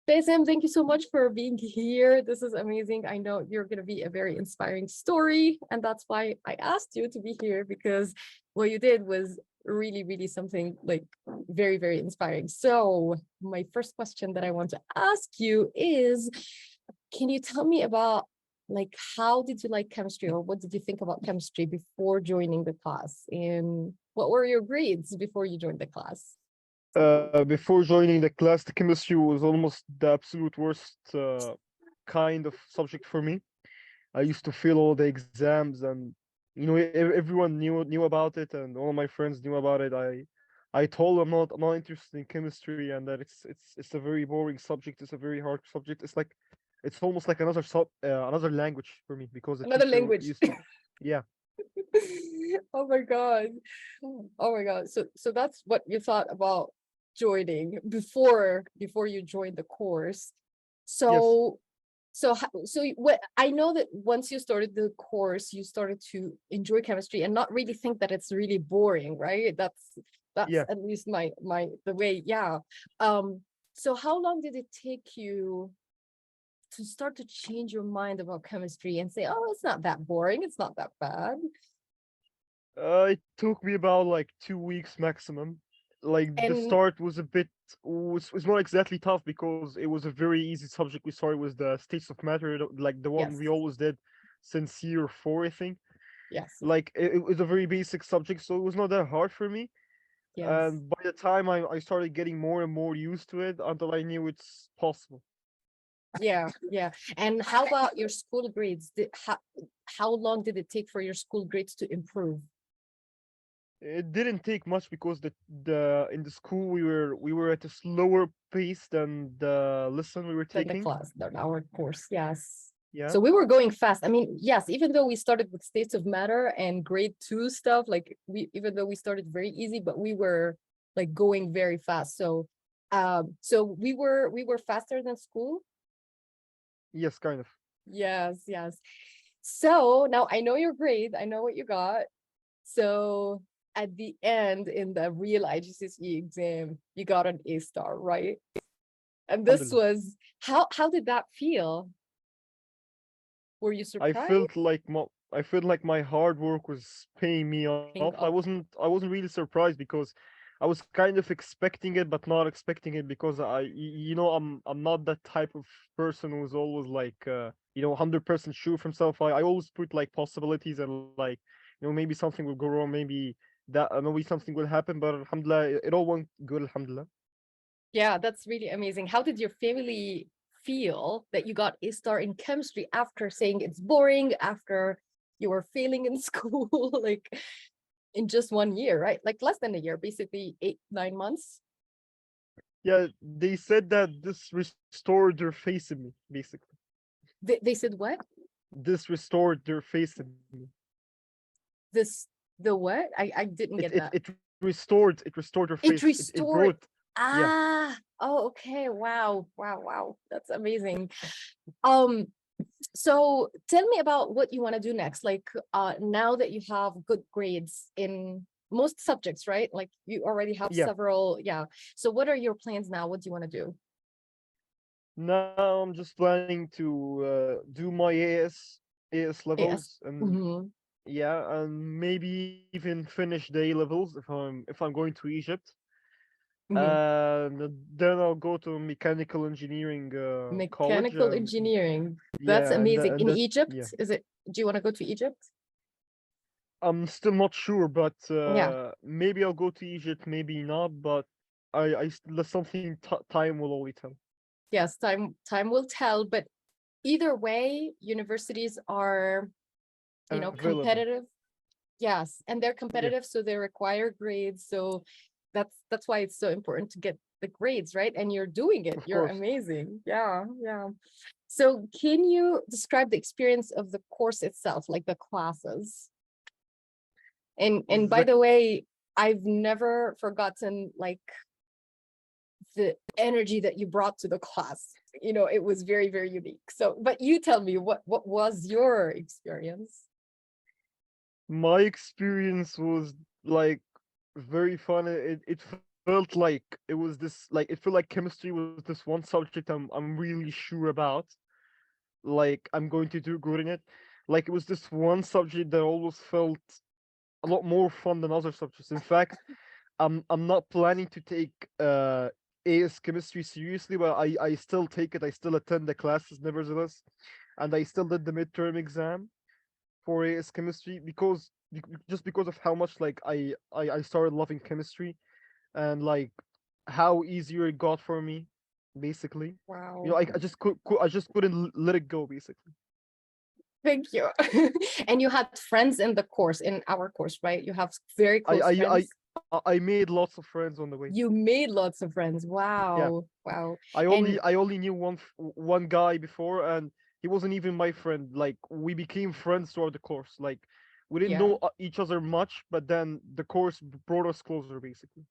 Basem, thank you so much for being here. This is amazing. I know you're going to be a very inspiring story, and that's why I asked you to be here, because what you did was really, really something like very, very inspiring. So my first question that I want to ask you is, can you tell me about like how did you like chemistry, or what did you think about chemistry before joining the class? And what were your grades before you joined the class? Before joining the class, the chemistry was almost the absolute worst kind of subject for me. I used to fail all the exams, and everyone knew about it, and all my friends knew about it. I told them I'm not interested in chemistry, and that it's a very boring subject. It's a very hard subject. It's almost like another language for me, because the Another teacher language. used to, yeah. Oh my God. Oh my God. So that's what you thought about joining before you joined the course. Yes. What I know that once you started the course, you started to enjoy chemistry and not really think that it's really boring, right? That's Yeah. at least my the way, yeah. So how long did it take you to start to change your mind about chemistry and say, oh, it's not that boring, it's not that bad? It took me about like 2 weeks maximum. Like the And start was a bit was not exactly tough, because it was a very easy subject. We started with the states of matter, like the one yes, we always did since year four, I think. yes, Like it was a very basic subject, so it was not that hard for me. yes. And by the time I started getting more and more used to it, until I knew it's possible. Yeah, yeah. And how about your school grades? How long did it take for your school grades to improve? It didn't take much, because the in the school we were at a slower pace than the lesson we were Than the taking. class, than our course, yes. Yeah. So we were going fast. I mean, yes, even though we started with states of matter and grade two stuff, like even though we started very easy, but we were like going very fast. So we were faster than school. Yes, kind of. Yes, yes. So now I know your grade, I know what you got. So at the end in the real IGCSE exam, you got an A star, right? And this Alhamdulillah. was how did that feel? Were you I surprised? felt like my hard work was paying me off. Paying off. I wasn't really surprised, because I was kind of expecting it, but not expecting it, because I'm not that type of person who's always like 100% sure of himself. I always put like possibilities, and like maybe something will go wrong, maybe something will happen, but alhamdulillah, it all went good, alhamdulillah. Yeah, that's really amazing. How did your family feel that you got a star in chemistry after saying it's boring, after you were failing in school, like in just 1 year, right? Like less than a year, basically 8, 9 months. Yeah, they said that this restored their faith in me, basically. They said what? This restored their faith in me. This the what? I didn't get that. It restored their It faith. It restored. brought, yeah. Oh, okay. Wow, wow, wow. That's amazing. Um, so tell me about what you want to do next. Like now that you have good grades in most subjects, right? Like you already have Yeah. several, yeah. So what are your plans now? What do you want to do? Now I'm just planning to do my AS Yes. levels, and Mhm. yeah, and maybe even finish the A levels if I'm going to Egypt. Mhm. And then I'll go to mechanical engineering college, Mechanical and engineering. That's yeah, and amazing. and In that, Egypt, yeah. is it? Do you want to go to Egypt? I'm still not sure, but Yeah. maybe I'll go to Egypt, maybe not. But that's something time will only tell. Yes, time will tell, but either way, universities are, Available. competitive. Yes, and they're Yeah, competitive, so they require grades. So that's why it's so important to get the grades, right? And you're doing it. of You're course. amazing. Yeah, yeah. So can you describe the experience of the course itself, like the classes? And by The the way, I've never forgotten like the energy that you brought to the class. It was very, very unique. So, but you tell me what was your experience? My experience was like very fun. It felt felt like it was this like it felt like chemistry was this one subject I'm really sure about. Like I'm going to do good in it. Like it was this one subject that always felt a lot more fun than other subjects. In fact, I'm not planning to take AS chemistry seriously, but I still take it. I still attend the classes nevertheless, and I still did the midterm exam for AS chemistry because just because of how much like I started loving chemistry and like how easier it got for me, basically. You know, Wow. I just couldn't let it go, basically. Thank you. And you had friends in the course, in our course, right? You have very I close I I friends. I made lots of friends on the way. You made lots of friends. Yeah, Wow. Wow. I only And I only knew one guy before, and he wasn't even my friend. Like we became friends throughout the course. Like we didn't yeah. know each other much, but then the course brought us closer, basically.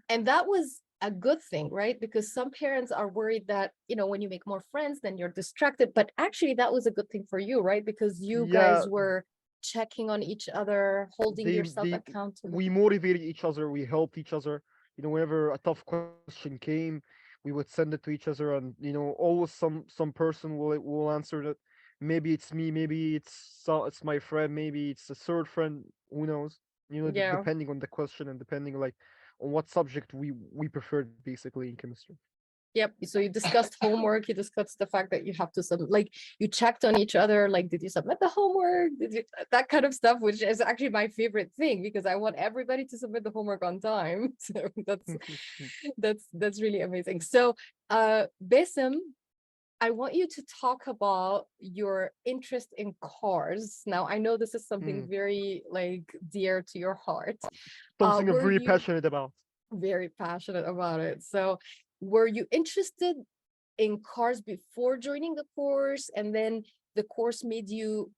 And that was a good thing, right? Because some parents are worried that, when you make more friends, then you're distracted. But actually, that was a good thing for you, right? Because you Yeah, guys were checking on each other, holding yourself they accountable. we motivated each other, we helped each other. You know, whenever a tough question came, we would send it to each other, and always some person will answer that. Maybe it's me, maybe it's my friend, maybe it's a third friend. Who knows? Yeah. Depending on the question and depending like on what subject we preferred basically in chemistry. Yep. So you discussed homework, you discussed the fact that you have to submit, like you checked on each other, like, did you submit the homework? Did you, that kind of stuff, which is actually my favorite thing because I want everybody to submit the homework on time. So that's really amazing. So Besem, I want you to talk about your interest in cars. Now, I know this is something Mm, very like dear to your heart. something I'm Were very you passionate about. very passionate about it? So, were you interested in cars before joining the course, and then the course made you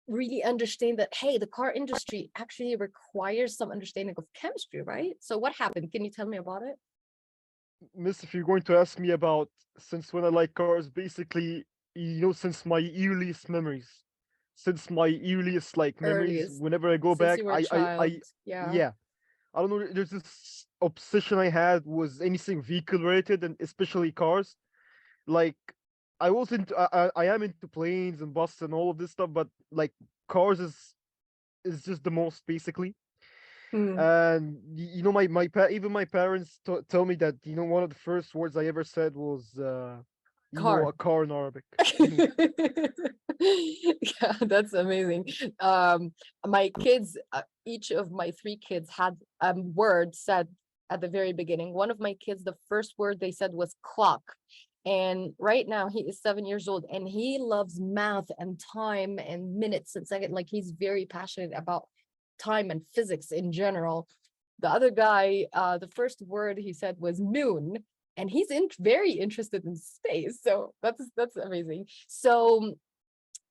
really understand that, hey, the car industry actually requires some understanding of chemistry, right? So, what happened? Can you tell me about it? Miss, if you're going to ask me about since when I like cars, basically, since my earliest memories, since my earliest like memories, Earliest, whenever I go since back, you were a child. Yeah. yeah, I don't know. There's this obsession I had was anything vehicle related, and especially cars. Like, I am into planes and buses and all of this stuff, but like cars is just the most basically. Hmm. And even my parents tell me that one of the first words I ever said was Car. a car in Arabic. Yeah, that's amazing. My kids, each of my three kids had a word said at the very beginning. One of my kids, the first word they said was clock. And right now he is 7 years old and he loves math and time and minutes and second. Like he's very passionate about time and physics in general. The other guy, the first word he said was noon, and he's very interested in space. So that's amazing. So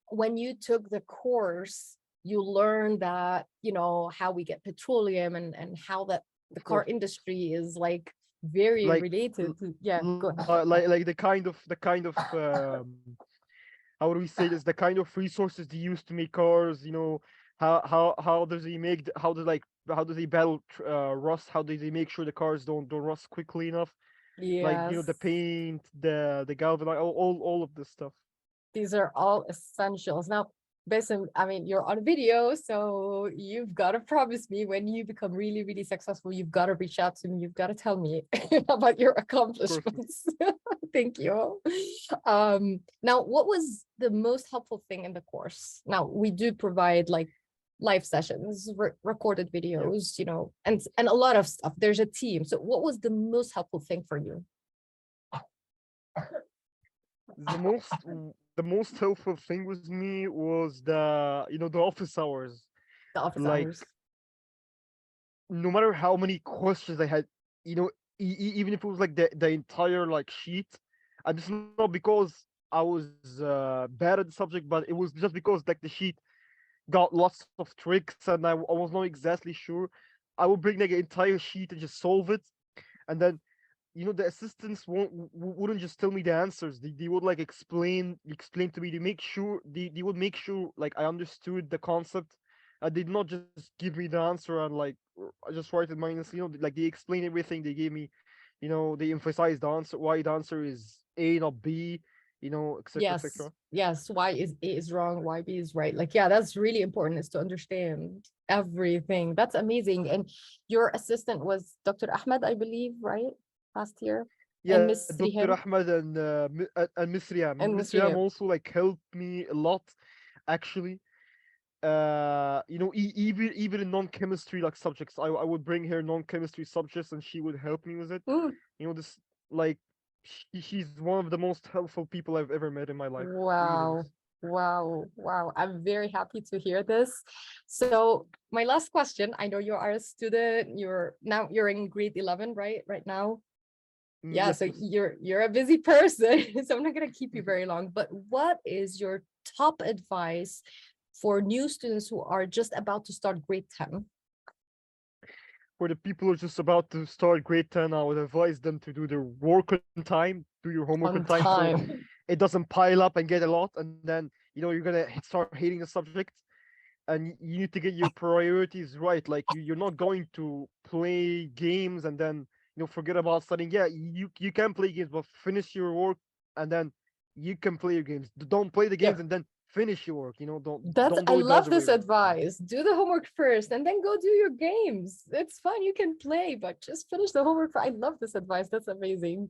when you took the course, you learned that, how we get petroleum and how that the Of car course, industry is like very like related to, yeah, go ahead. like the kind of how do we say this? The kind of resources they use to make cars. How does he make how do they battle rust? How do they make sure the cars don't rust quickly enough? Like the Yes. paint, the galvanize, all of this stuff. These are all essentials. Now, Basim, I mean, you're on video, so you've got to promise me when you become really, really successful, you've got to reach out to me. You've got to tell me about your Of course, accomplishments. Thank you. Now, what was the most helpful thing in the course? Now, we do provide like live sessions, recorded yeah. videos, and a lot of stuff. There's a team. So, what was the most helpful thing for you? The most helpful thing with me was the office hours. The office Like hours. no matter how many questions I had, you know, even if it was like the entire like sheet, and it's not because I was bad at the subject, but it was just because like the sheet got lots of tricks and I was not exactly sure. I would bring like an entire sheet and just solve it, and then the assistants wouldn't just tell me the answers. They would like explain to me. They would make sure like I understood the concept. They did not just give me the answer and like I just write it minus. Like they explain everything. They gave me, they emphasize the answer, why the answer is A not B, etc. Yes, etc. yes. Why is A is wrong, why B is right? Like, yeah, that's really important is to understand everything. That's amazing. And your assistant was Dr. Ahmed, I believe, right? Last year. And Yeah, Miss Dr. Riham Ahmed and Miss Riam. and Miss Miss Riam Riham. also like helped me a lot, actually. Even in non-chemistry like subjects, I would bring her non-chemistry subjects and she would help me with it. Mm, This like she's one of the most helpful people I've ever met in my life. Really wow. is. Wow. Wow. I'm very happy to hear this. So my last question, I know you are a student, you're in grade 11, right? Right now. Yeah, Yes, so yes. you're a busy person, so I'm not gonna keep you very long. But what is your top advice for new students who are just about to start grade 10 For the people who are just about to start grade 10, I would advise them to do their work on time, do your homework on on time, so time? it doesn't pile up and get a lot, and then you're gonna start hating the subject. And you need to get your priorities right. Like you're not going to play games and then forget about studying. Yeah, you can play games, but finish your work and then you can play your games. Don't play the games Yep. and then finish your work. That's Don't I do it the love other way this around. advice. Do the homework first and then go do your games. It's fun. You can play, but just finish the homework. I love this advice. That's amazing.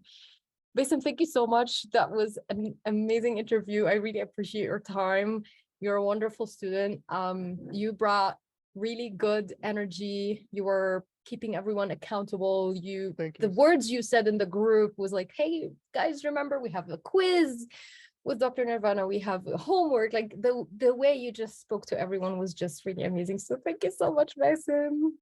Basem, thank you so much. That was an amazing interview. I really appreciate your time. You're a wonderful student. You brought really good energy. You were keeping everyone accountable. Thank you, The miss. words you said in the group was like, hey, guys, remember we have a quiz with Dr. Nirvana. We have homework. Like the way you just spoke to everyone was just really amazing. So thank you so much, Basem.